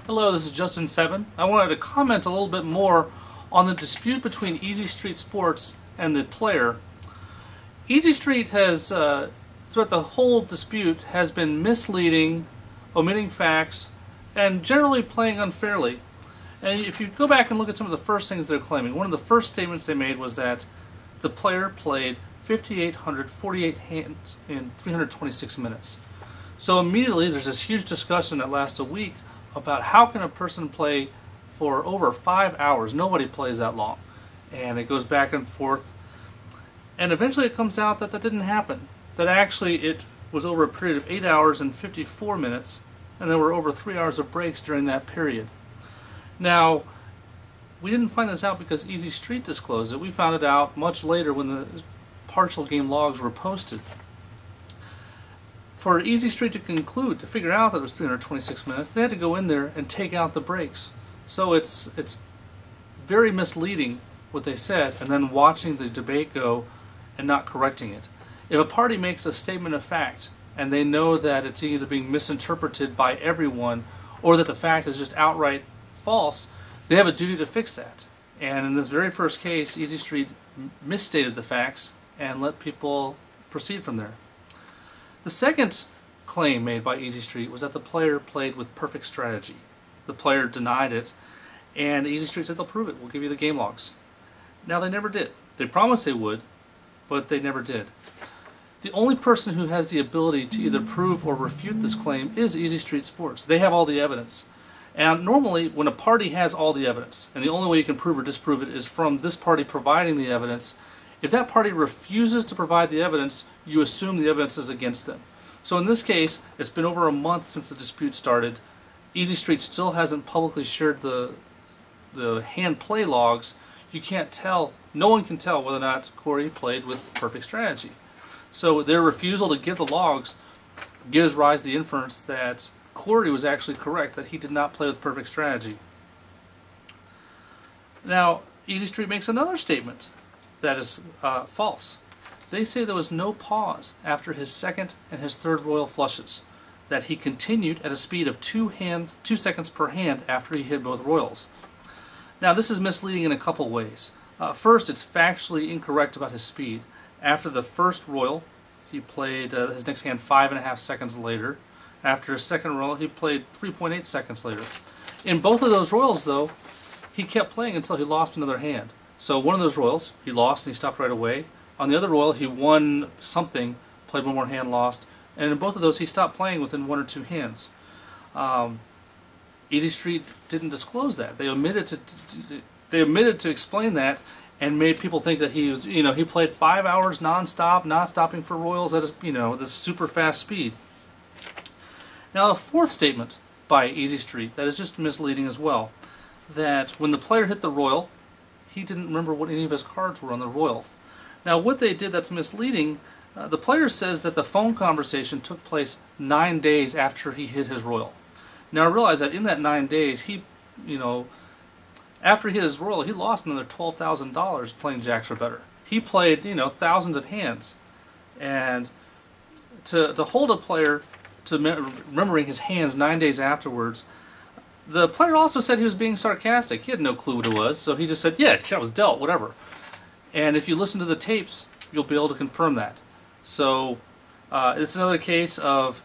Hello, this is Justin7. I wanted to comment a little bit more on the dispute between EasyStreet Sports and the player. EasyStreet has, throughout the whole dispute, has been misleading, omitting facts, and generally playing unfairly. And if you go back and look at some of the first things they're claiming, one of the first statements they made was that the player played 5,848 hands in 326 minutes. So immediately there's this huge discussion that lasts a week about how can a person play for over 5 hours. Nobody plays that long. And it goes back and forth. And eventually it comes out that that didn't happen. That actually it was over a period of 8 hours and 54 minutes, and there were over 3 hours of breaks during that period. Now, we didn't find this out because EasyStreet disclosed it. We found it out much later when the partial game logs were posted. For EasyStreet to conclude, to figure out that it was 326 minutes, they had to go in there and take out the breaks. So it's very misleading what they said, and then watching the debate go and not correcting it. If a party makes a statement of fact, and they know that it's either being misinterpreted by everyone, or that the fact is just outright false, they have a duty to fix that. And in this very first case, EasyStreet misstated the facts and let people proceed from there. The second claim made by EasyStreet was that the player played with perfect strategy. The player denied it, and EasyStreet said they'll prove it. We'll give you the game logs. Now, they never did. They promised they would, but they never did. The only person who has the ability to either prove or refute this claim is EasyStreet Sports. They have all the evidence. And normally, when a party has all the evidence, and the only way you can prove or disprove it is from this party providing the evidence, if that party refuses to provide the evidence, you assume the evidence is against them. So in this case, it's been over a month since the dispute started. EasyStreet still hasn't publicly shared the hand play logs. You can't tell, no one can tell whether or not Corey played with perfect strategy. So their refusal to give the logs gives rise to the inference that Corey was actually correct, that he did not play with perfect strategy. Now, EasyStreet makes another statement that is false. They say there was no pause after his second and his third royal flushes, that he continued at a speed of 2 seconds per hand after he hit both royals. Now, this is misleading in a couple ways. First, it's factually incorrect about his speed. After the first royal, he played his next hand 5.5 seconds later. After his second royal, he played 3.8 seconds later. In both of those royals, though, he kept playing until he lost another hand. So one of those royals, he lost and he stopped right away. On the other royal, he won something, played one more hand, lost. And in both of those, he stopped playing within 1 or 2 hands. EasyStreet didn't disclose that. They omitted to explain that, and made people think that he was, he played 5 hours non-stop, not stopping for royals at this super fast speed. Now, a fourth statement by EasyStreet that is just misleading as well, that when the player hit the royal, he didn't remember what any of his cards were on the royal. Now, what they did that's misleading, the player says that the phone conversation took place 9 days after he hit his royal. Now, I realize that in that 9 days, he, after he hit his royal, he lost another $12,000 playing jacks or better. He played, thousands of hands. And to hold a player to remembering his hands 9 days afterwards, the player also said he was being sarcastic. He had no clue what it was, so he just said, yeah, I was dealt, whatever. And if you listen to the tapes, you'll be able to confirm that. So it's another case of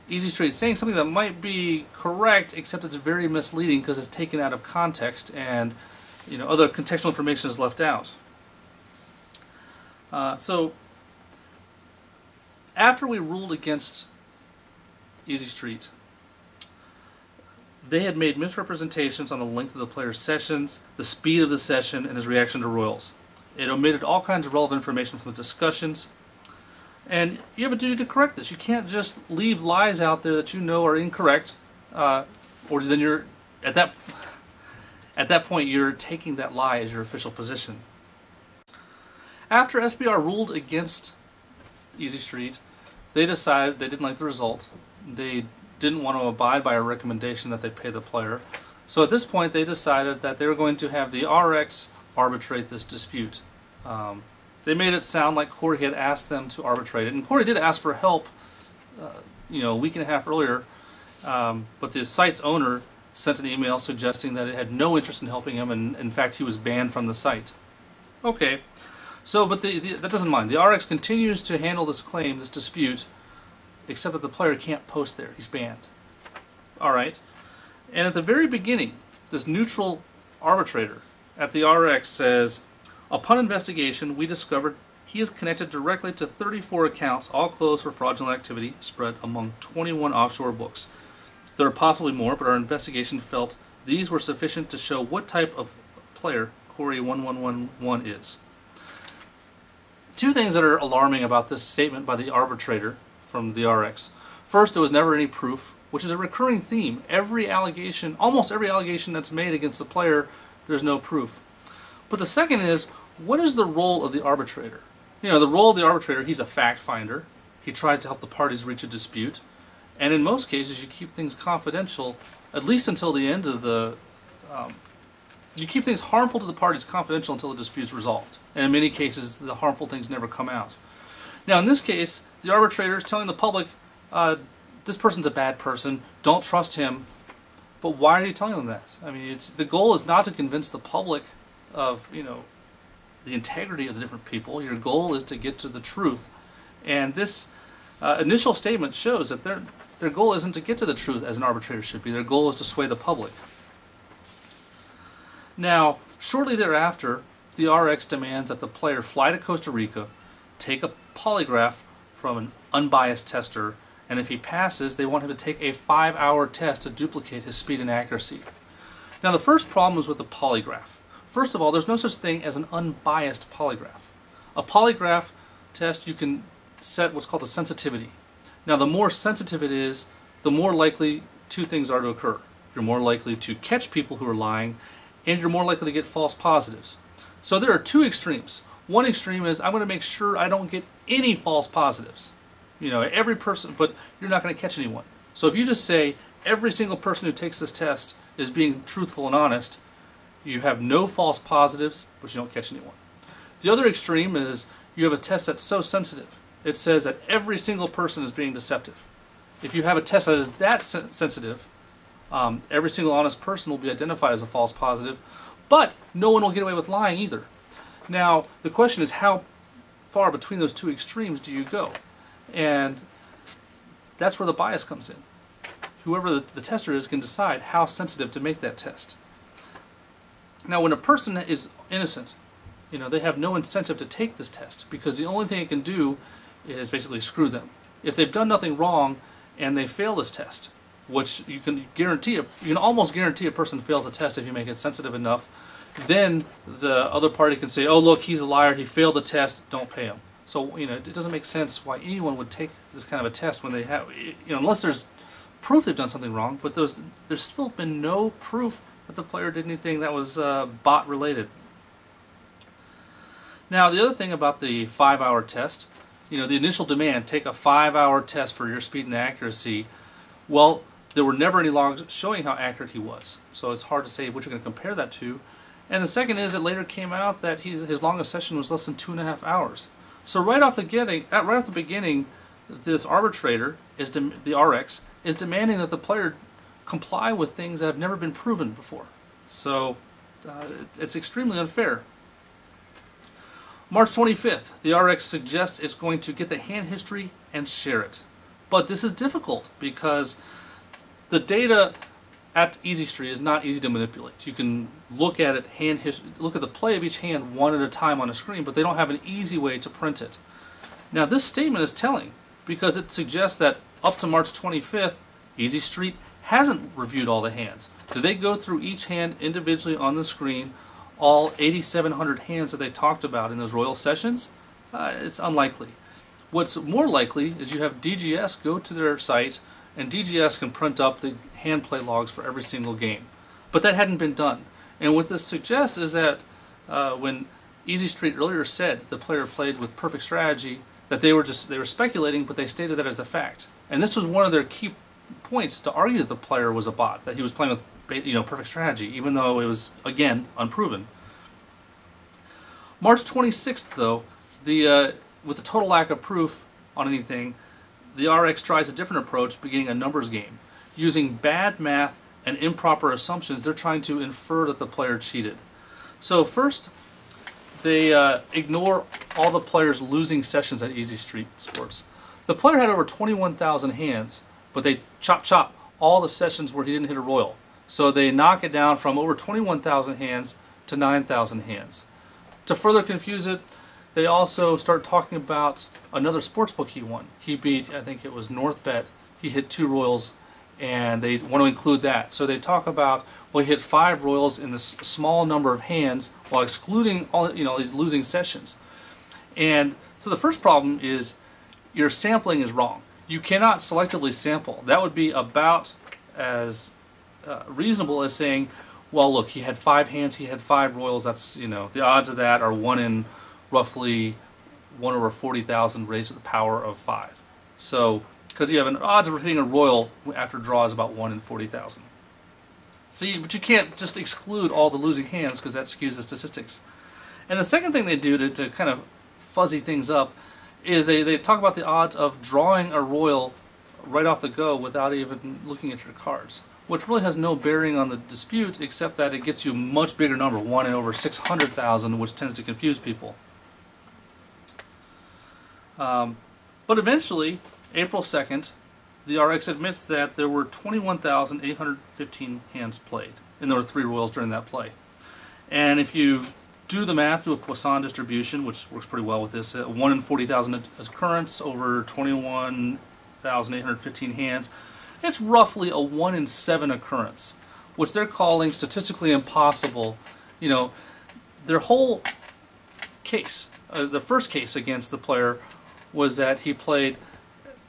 EasyStreet saying something that might be correct, except it's very misleading because it's taken out of context and other contextual information is left out. So after we ruled against EasyStreet, they had made misrepresentations on the length of the player's sessions, the speed of the session, and his reaction to royals. It omitted all kinds of relevant information from the discussions, and you have a duty to correct this. You can't just leave lies out there that you know are incorrect, or then you're at that point you're taking that lie as your official position. After SBR ruled against EasyStreet, they decided they didn't like the result. They didn't want to abide by a recommendation that they pay the player. So at this point they decided that they were going to have TheRx arbitrate this dispute. They made it sound like Corey had asked them to arbitrate it, and Corey did ask for help a week and a half earlier, but the site's owner sent an email suggesting that it had no interest in helping him, and in fact he was banned from the site. Okay, so but that doesn't mind. The RX continues to handle this claim, this dispute, except that the player can't post there. He's banned. Alright, and at the very beginning, this neutral arbitrator at the RX says, upon investigation, we discovered he is connected directly to 34 accounts, all closed for fraudulent activity, spread among 21 offshore books. There are possibly more, but our investigation felt these were sufficient to show what type of player Corey1111 is. Two things that are alarming about this statement by the arbitrator from the RX. First, there was never any proof, which is a recurring theme. Every allegation, almost every allegation that's made against the player, there's no proof. But the second is, what is the role of the arbitrator? You know, the role of the arbitrator, he's a fact finder. He tries to help the parties reach a dispute. And in most cases, you keep things confidential, at least until the end of the... you keep things harmful to the parties confidential until the dispute is resolved. And in many cases, the harmful things never come out. Now, in this case, the arbitrator is telling the public, this person's a bad person, don't trust him. But why are you telling them that? I mean, the goal is not to convince the public of, you know, the integrity of the different people. Your goal is to get to the truth. And this initial statement shows that their goal isn't to get to the truth as an arbitrator should be. Their goal is to sway the public. Now, shortly thereafter, the RX demands that the player fly to Costa Rica, take a polygraph from an unbiased tester, and if he passes, they want him to take a 5-hour test to duplicate his speed and accuracy. Now, the first problem is with the polygraph. First of all, there's no such thing as an unbiased polygraph. A polygraph test, you can set what's called a sensitivity. Now, the more sensitive it is, the more likely two things are to occur. You're more likely to catch people who are lying, and you're more likely to get false positives. So there are two extremes. One extreme is, I'm going to make sure I don't get any false positives. You know, every person, but you're not going to catch anyone. So if you just say, every single person who takes this test is being truthful and honest, you have no false positives, but you don't catch anyone. The other extreme is, you have a test that's so sensitive. It says that every single person is being deceptive. If you have a test that is that sensitive, every single honest person will be identified as a false positive, but no one will get away with lying either. Now, the question is, how far between those two extremes do you go? And that's where the bias comes in. Whoever the tester is can decide how sensitive to make that test. Now, when a person is innocent, you know, they have no incentive to take this test, because the only thing it can do is basically screw them. If they've done nothing wrong and they fail this test, which you can almost guarantee a person fails a test if you make it sensitive enough, then the other party can say, oh look, he's a liar, he failed the test, don't pay him. So, you know, it doesn't make sense why anyone would take this kind of a test when they have, you know, unless there's proof they've done something wrong, but there's still been no proof that the player did anything that was bot related. Now, the other thing about the 5-hour test, you know, the initial demand, take a 5-hour test for your speed and accuracy, well, there were never any logs showing how accurate he was. So it's hard to say what you're going to compare that to. And the second is, it later came out that his longest session was less than 2.5 hours. So right off the beginning, this arbitrator, the RX, is demanding that the player comply with things that have never been proven before. So it's extremely unfair. March 25th, the RX suggests it's going to get the hand history and share it. But this is difficult because the data at EasyStreet is not easy to manipulate. You can look at it, look at the play of each hand one at a time on a screen, but they don't have an easy way to print it. Now, this statement is telling because it suggests that up to March 25th, EasyStreet hasn't reviewed all the hands. Did they go through each hand individually on the screen, all 8,700 hands that they talked about in those royal sessions? It's unlikely. What's more likely is you have DGS go to their site, and DGS can print up the hand play logs for every single game. But that hadn't been done. And what this suggests is that when EasyStreet earlier said the player played with perfect strategy, that they were speculating, but they stated that as a fact. And this was one of their key points to argue that the player was a bot, that he was playing with, you know, perfect strategy, even though it was, again, unproven. March 26th, though, with the total lack of proof on anything, the RX tries a different approach, beginning a numbers game, using bad math and improper assumptions, they're trying to infer that the player cheated. So first, they ignore all the players losing sessions at EasyStreet Sports. The player had over 21,000 hands, but they chop all the sessions where he didn't hit a royal. So they knock it down from over 21,000 hands to 9,000 hands. To further confuse it, they also start talking about another sportsbook he won. He beat, I think it was NorthBet. He hit 2 royals, and they want to include that. So they talk about, well, he hit 5 royals in this small number of hands while excluding all, these losing sessions. And so the first problem is your sampling is wrong. You cannot selectively sample. That would be about as reasonable as saying, well, look, he had 5 hands, he had 5 royals. That's, the odds of that are 1 in roughly 1 over 40,000 raised to the power of 5. So, because you have an odds of hitting a royal after draw is about 1 in 40,000. So, but you can't just exclude all the losing hands because that skews the statistics. And the second thing they do to kind of fuzzy things up is they talk about the odds of drawing a royal right off the go without even looking at your cards, which really has no bearing on the dispute except that it gets you a much bigger number, 1 in over 600,000, which tends to confuse people. But eventually, April 2nd, TheRx admits that there were 21,815 hands played, and there were 3 royals during that play. And if you do the math, do a Poisson distribution, which works pretty well with this, 1 in 40,000 occurrence over 21,815 hands, it's roughly a 1 in 7 occurrence, which they're calling statistically impossible. Their whole case, the first case against the player, was that he played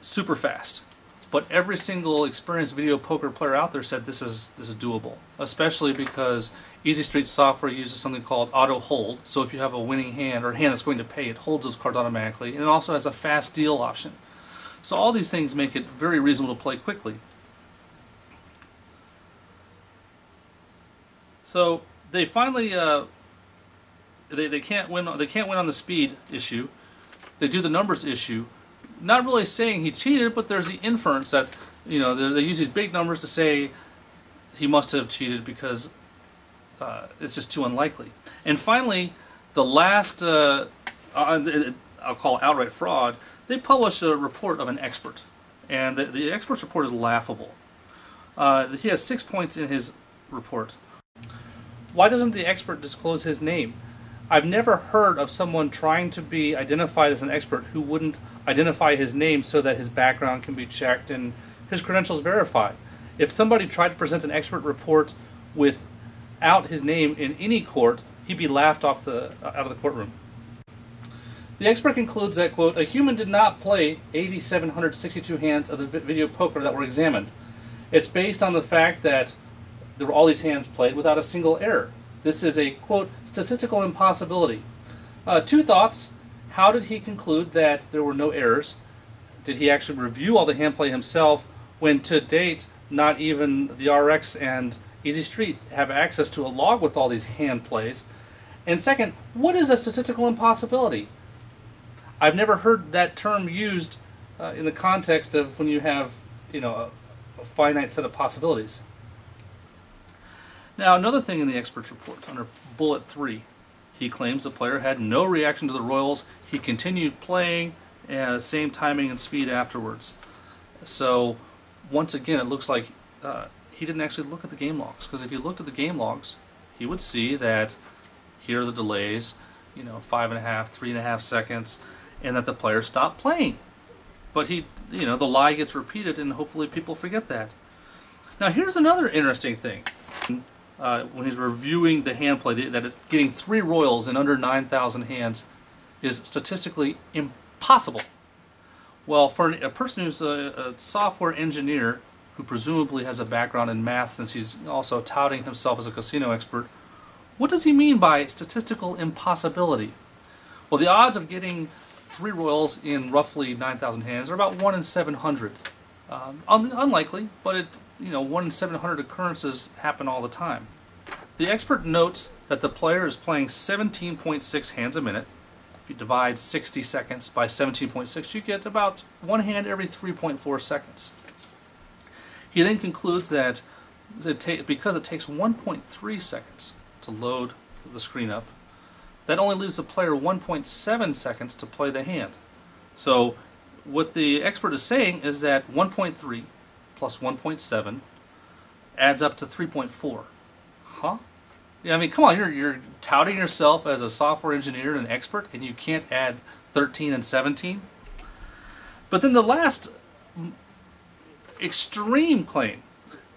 super fast. But every single experienced video poker player out there said this is doable, especially because EasyStreet software uses something called auto hold. So if you have a winning hand or a hand that's going to pay, it holds those cards automatically, and it also has a fast deal option. So all these things make it very reasonable to play quickly. So they finally they can't win. They can't win on the speed issue. They do the numbers issue. Not really saying he cheated, but there's the inference that they use these big numbers to say he must have cheated because it's just too unlikely. And finally, the last I'll call it outright fraud. They publish a report of an expert, and the expert's report is laughable. He has 6 points in his report. Why doesn't the expert disclose his name? I've never heard of someone trying to be identified as an expert who wouldn't identify his name so that his background can be checked and his credentials verified. If somebody tried to present an expert report without his name in any court, he'd be laughed off out of the courtroom. The expert concludes that, quote, a human did not play 8,762 hands of the video poker that were examined. It's based on the fact that there were all these hands played without a single error. This is a, quote, statistical impossibility. 2 thoughts. How did he conclude that there were no errors? Did he actually review all the hand play himself when to date not even TheRx and EasyStreet have access to a log with all these hand plays? And second, what is a statistical impossibility? I've never heard that term used in the context of when you have a finite set of possibilities. Now, another thing in the expert's report, under bullet 3, he claims the player had no reaction to the royals. He continued playing, same timing and speed afterwards. So, once again, it looks like he didn't actually look at the game logs. Because if you looked at the game logs, he would see that here are the delays, 5.5, 3.5 seconds, and that the player stopped playing. But the lie gets repeated, and hopefully people forget that. Now, here's another interesting thing. When he's reviewing the hand play, that getting 3 royals in under 9,000 hands is statistically impossible. Well, for a person who's a software engineer who presumably has a background in math since he's also touting himself as a casino expert, what does he mean by statistical impossibility? Well, the odds of getting 3 royals in roughly 9,000 hands are about 1 in 700. Unlikely, but 1 in 700 occurrences happen all the time. The expert notes that the player is playing 17.6 hands a minute. If you divide 60 seconds by 17.6, you get about 1 hand every 3.4 seconds. He then concludes that because it takes 1.3 seconds to load the screen up, that only leaves the player 1.7 seconds to play the hand. So what the expert is saying is that 1.3 plus 1.7 adds up to 3.4. Huh? Yeah, I mean, come on, you're touting yourself as a software engineer and an expert, and you can't add 13 and 17? But then the last extreme claim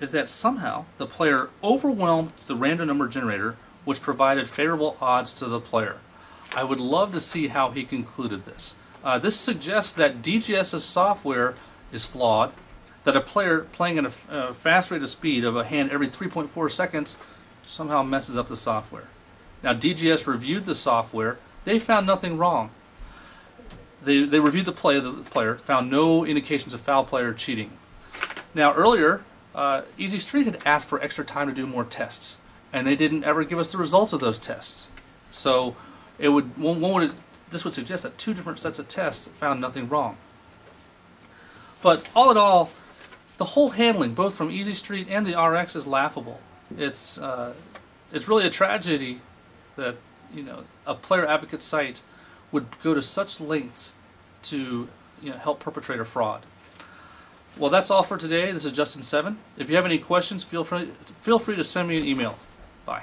is that somehow the player overwhelmed the random number generator, which provided favorable odds to the player. I would love to see how he concluded this. This suggests that DGS's software is flawed, that a player playing at a fast rate of speed of a hand every 3.4 seconds somehow messes up the software. Now, DGS reviewed the software. They found nothing wrong. They reviewed the player, found no indications of foul play or cheating. Now, earlier, EasyStreet had asked for extra time to do more tests, and they didn't ever give us the results of those tests. So this would suggest that two different sets of tests found nothing wrong. But all in all, the whole handling, both from EasyStreet and TheRx, is laughable. It's really a tragedy that a player advocate site would go to such lengths to help perpetrate a fraud. Well, that's all for today. This is Justin 7. If you have any questions, feel free to send me an email. Bye.